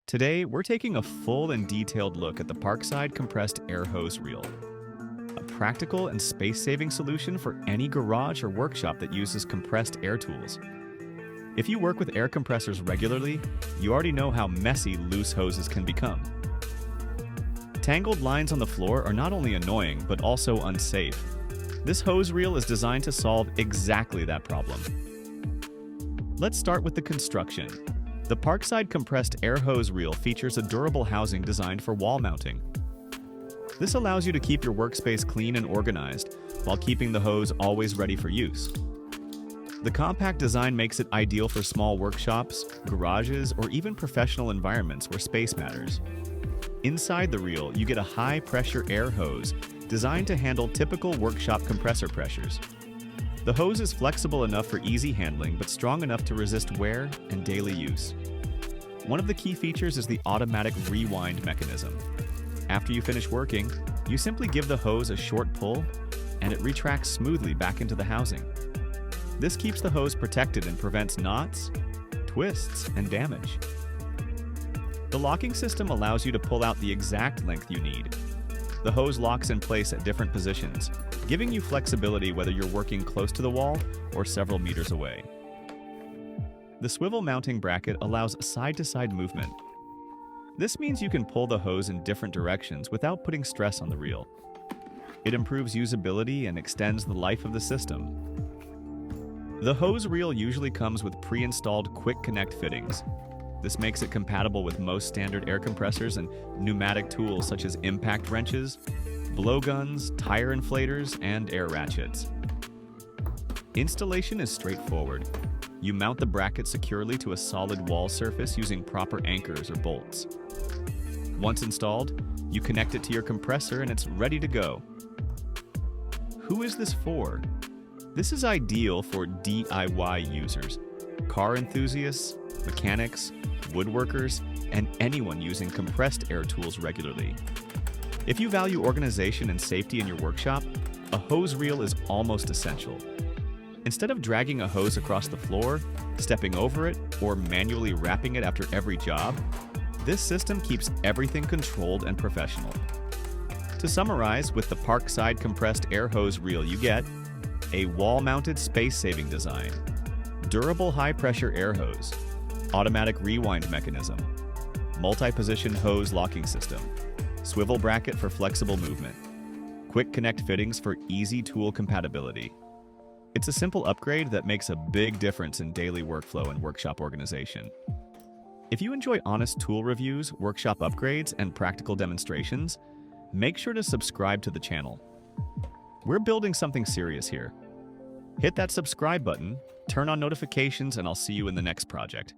Today, we're taking a full and detailed look at the Parkside compressed air hose reel, a practical and space-saving solution for any garage or workshop that uses compressed air tools. If you work with air compressors regularly, you already know how messy loose hoses can become. Tangled lines on the floor are not only annoying, but also unsafe. This hose reel is designed to solve exactly that problem. Let's start with the construction. The Parkside compressed air hose reel features a durable housing designed for wall mounting. This allows you to keep your workspace clean and organized, while keeping the hose always ready for use. The compact design makes it ideal for small workshops, garages, or even professional environments where space matters. Inside the reel, you get a high-pressure air hose designed to handle typical workshop compressor pressures. The hose is flexible enough for easy handling, but strong enough to resist wear and daily use. One of the key features is the automatic rewind mechanism. After you finish working, you simply give the hose a short pull, and it retracts smoothly back into the housing. This keeps the hose protected and prevents knots, twists, and damage. The locking system allows you to pull out the exact length you need. The hose locks in place at different positions, giving you flexibility whether you're working close to the wall or several meters away. The swivel mounting bracket allows side-to-side movement. This means you can pull the hose in different directions without putting stress on the reel. It improves usability and extends the life of the system. The hose reel usually comes with pre-installed quick connect fittings. This makes it compatible with most standard air compressors and pneumatic tools such as impact wrenches, blowguns, tire inflators, and air ratchets. Installation is straightforward. You mount the bracket securely to a solid wall surface using proper anchors or bolts. Once installed, you connect it to your compressor and it's ready to go. Who is this for? This is ideal for DIY users, car enthusiasts, mechanics, woodworkers, and anyone using compressed air tools regularly. If you value organization and safety in your workshop, a hose reel is almost essential. Instead of dragging a hose across the floor, stepping over it, or manually wrapping it after every job, this system keeps everything controlled and professional. To summarize, with the Parkside compressed air hose reel, you get a wall-mounted space-saving design, durable high-pressure air hose, automatic rewind mechanism, multi-position hose locking system, swivel bracket for flexible movement, quick connect fittings for easy tool compatibility. It's a simple upgrade that makes a big difference in daily workflow and workshop organization. If you enjoy honest tool reviews, workshop upgrades, and practical demonstrations, make sure to subscribe to the channel. We're building something serious here. Hit that subscribe button, turn on notifications, and I'll see you in the next project.